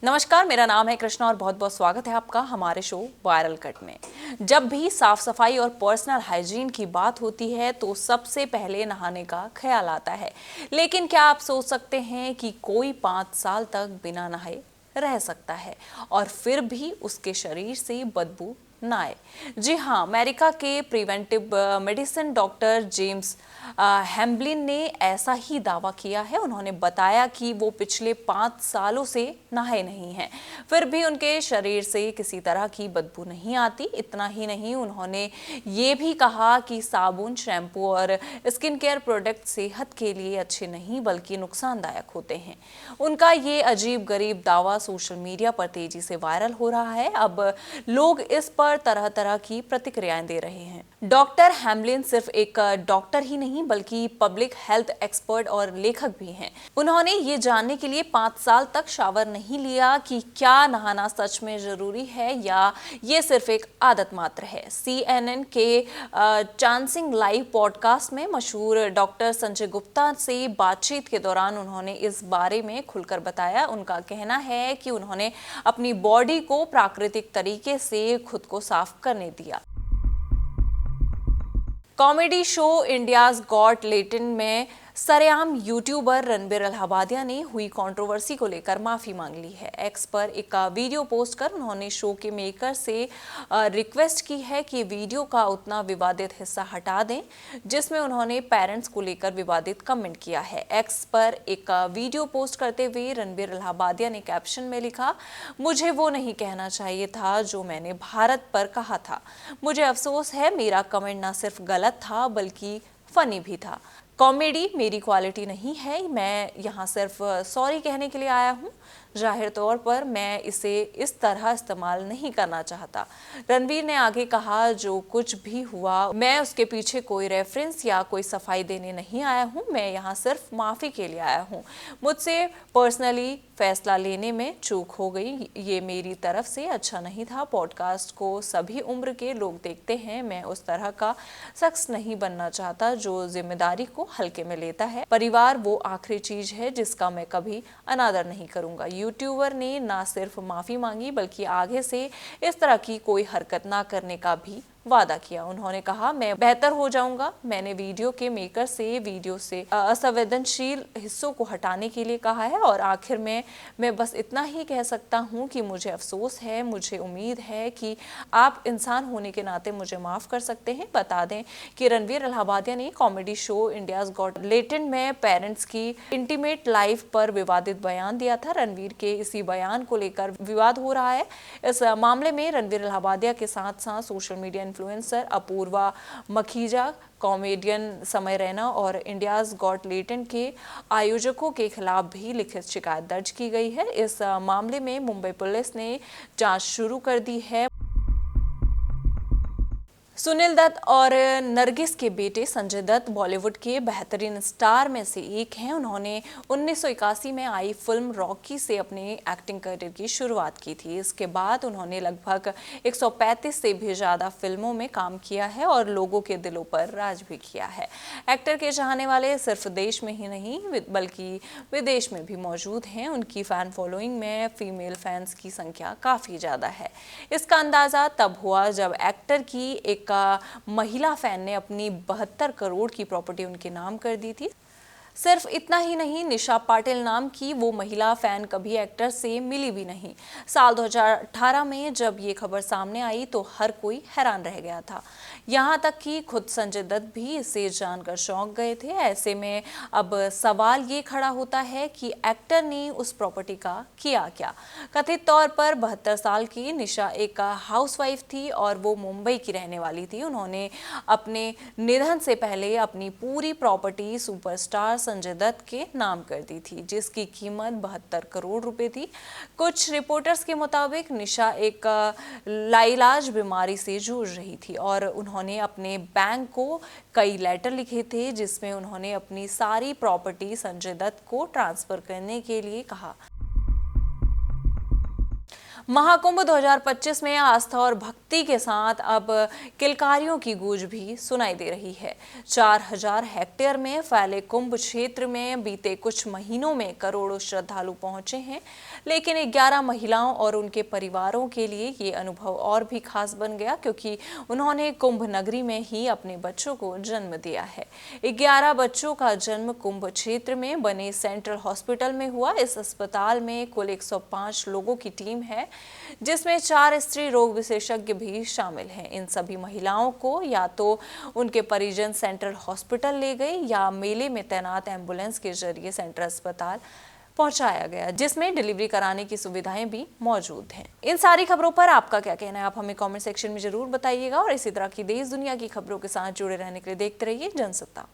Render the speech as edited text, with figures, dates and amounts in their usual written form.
नमस्कार, मेरा नाम है कृष्णा और बहुत बहुत स्वागत है आपका हमारे शो वायरल कट में। जब भी साफ सफाई और पर्सनल हाइजीन की बात होती है तो सबसे पहले नहाने का ख्याल आता है। लेकिन क्या आप सोच सकते हैं कि कोई 5 साल तक बिना नहाए रह सकता है और फिर भी उसके शरीर से बदबू ना आए? जी हाँ, अमेरिका के प्रिवेंटिव मेडिसिन डॉक्टर जेम्स हैम्बलिन ने ऐसा ही दावा किया है। उन्होंने बताया कि वो पिछले 5 सालों से नहाए नहीं हैं, फिर भी उनके शरीर से किसी तरह की बदबू नहीं आती। इतना ही नहीं, उन्होंने ये भी कहा कि साबुन, शैम्पू और स्किन केयर प्रोडक्ट सेहत के लिए अच्छे नहीं बल्कि नुकसानदायक होते हैं। उनका ये अजीब गरीब दावा सोशल मीडिया पर तेजी से वायरल हो रहा है। अब लोग इस पर तरह तरह की प्रतिक्रियाएं दे रहे हैं। डॉक्टर हैम्बलिन सिर्फ एक डॉक्टर ही नहीं बल्कि पब्लिक हेल्थ एक्सपर्ट और लेखक भी हैं। उन्होंने ये जानने के लिए 5 साल तक शावर नहीं लिया कि क्या नहाना सच में जरूरी है या ये सिर्फ एक आदत मात्र है। CNN के चांसिंग लाइव पॉडकास्ट में मशहूर डॉक्टर संजय गुप्ता से बातचीत के दौरान उन्होंने इस बारे में खुलकर बताया। उनका कहना है कि उन्होंने अपनी बॉडी को प्राकृतिक तरीके से खुद को साफ करने दिया। Comedy show India's got talent में सरेआम यूट्यूबर रणबीर इलाहाबादिया ने हुई कंट्रोवर्सी को लेकर माफी मांग ली है। एक्स पर एक वीडियो पोस्ट कर उन्होंने शो के मेकर से रिक्वेस्ट की है कि वीडियो का उतना विवादित हिस्सा हटा दें जिसमें उन्होंने पेरेंट्स को लेकर विवादित कमेंट किया है। एक्स पर एक वीडियो पोस्ट करते हुए रणबीर इलाहाबादिया ने कैप्शन में लिखा, मुझे वो नहीं कहना चाहिए था जो मैंने भारत पर कहा था। मुझे अफसोस है, मेरा कमेंट ना सिर्फ गलत था बल्कि फनी भी था। कॉमेडी मेरी क्वालिटी नहीं है, मैं यहाँ सिर्फ सॉरी कहने के लिए आया हूँ। जाहिर तौर पर मैं इसे इस तरह इस्तेमाल नहीं करना चाहता। रणबीर ने आगे कहा, जो कुछ भी हुआ मैं उसके पीछे कोई रेफरेंस या कोई सफाई देने नहीं आया हूँ, मैं यहाँ सिर्फ माफ़ी के लिए आया हूँ। मुझसे पर्सनली फैसला लेने में चूक हो गई, ये मेरी तरफ से अच्छा नहीं था। पॉडकास्ट को सभी उम्र के लोग देखते हैं, मैं उस तरह का शख्स नहीं बनना चाहता जो जिम्मेदारी को हल्के में लेता है। परिवार वो आखिरी चीज है जिसका मैं कभी अनादर नहीं करूंगा। यूट्यूबर ने ना सिर्फ माफी मांगी बल्कि आगे से इस तरह की कोई हरकत ना करने का भी वादा किया। उन्होंने कहा, मैं बेहतर हो जाऊंगा। मैंने वीडियो के मेकर से वीडियो से असंवेदनशील हिस्सों को हटाने के लिए कहा है और आखिर में मैं बस इतना ही कह सकता हूं कि मुझे अफसोस है। मुझे उम्मीद है कि आप इंसान होने के नाते मुझे माफ कर सकते हैं। बता दें कि रणबीर इलाहाबादिया ने comedy show India's got talent में पेरेंट्स की इंटीमेट लाइफ पर विवादित बयान दिया था। रणबीर के इसी बयान को लेकर विवाद हो रहा है। इस मामले में रणबीर इलाहाबादिया के साथ साथ social media influencer Apoorva Makhija, comedian Samay Raina और इंडियाज गॉट टैलेंट के आयोजकों के खिलाफ भी लिखित शिकायत दर्ज की गई है। इस मामले में मुंबई पुलिस ने जांच शुरू कर दी है। सुनील दत्त और नरगिस के बेटे संजय दत्त बॉलीवुड के बेहतरीन स्टार में से एक हैं। उन्होंने 1981 में आई फिल्म रॉकी से अपने एक्टिंग करियर की शुरुआत की थी। इसके बाद उन्होंने लगभग 135 से भी ज़्यादा फिल्मों में काम किया है और लोगों के दिलों पर राज भी किया है। एक्टर के चाहने वाले सिर्फ देश में ही नहीं बल्कि विदेश में भी मौजूद हैं। उनकी फ़ैन फॉलोइंग में फीमेल फैंस की संख्या काफ़ी ज़्यादा है। इसका अंदाज़ा तब हुआ जब एक्टर की एक महिला फैन ने अपनी 72 करोड़ की प्रॉपर्टी उनके नाम कर दी थी। सिर्फ इतना ही नहीं, निशा पाटिल नाम की वो महिला फैन कभी एक्टर से मिली भी नहीं। साल 2018 में जब ये खबर सामने आई तो हर कोई हैरान रह गया था, यहाँ तक कि खुद संजय दत्त भी इसे जानकर चौंक गए थे। ऐसे में अब सवाल ये खड़ा होता है कि एक्टर ने उस प्रॉपर्टी का किया क्या। कथित तौर पर 72 साल की निशा एक हाउसवाइफ थी और वो मुंबई की रहने वाली थी। उन्होंने अपने निधन से पहले अपनी पूरी प्रॉपर्टी सुपरस्टार संजय दत्त के नाम कर दी थी, जिसकी कीमत 72 करोड़ रुपए थी। कुछ रिपोर्टर्स के मुताबिक निशा एक लाइलाज बीमारी से जूझ रही थी और उन्होंने अपने बैंक को कई लेटर लिखे थे जिसमें उन्होंने अपनी सारी प्रॉपर्टी संजय दत्त को ट्रांसफर करने के लिए कहा। महाकुंभ 2025 में आस्था और भक्ति के साथ अब किलकारियों की गूंज भी सुनाई दे रही है। 4000 हेक्टेयर में फैले कुंभ क्षेत्र में बीते कुछ महीनों में करोड़ों श्रद्धालु पहुंचे हैं, लेकिन 11 महिलाओं और उनके परिवारों के लिए ये अनुभव और भी खास बन गया, क्योंकि उन्होंने कुंभ नगरी में ही अपने बच्चों को जन्म दिया है। 11 बच्चों का जन्म कुंभ क्षेत्र में बने सेंट्रल हॉस्पिटल में हुआ। इस अस्पताल में कुल 105 लोगों की टीम है, जिसमें 4 स्त्री रोग विशेषज्ञ भी शामिल हैं। इन सभी महिलाओं को या तो उनके परिजन सेंट्रल हॉस्पिटल ले गए या मेले में तैनात एम्बुलेंस के जरिए सेंट्रल अस्पताल पहुंचाया गया, जिसमें डिलीवरी कराने की सुविधाएं भी मौजूद हैं। इन सारी खबरों पर आपका क्या कहना है, आप हमें कमेंट सेक्शन में जरूर बताइएगा और इसी तरह की देश दुनिया की खबरों के साथ जुड़े रहने के लिए देखते रहिए जनसत्ता।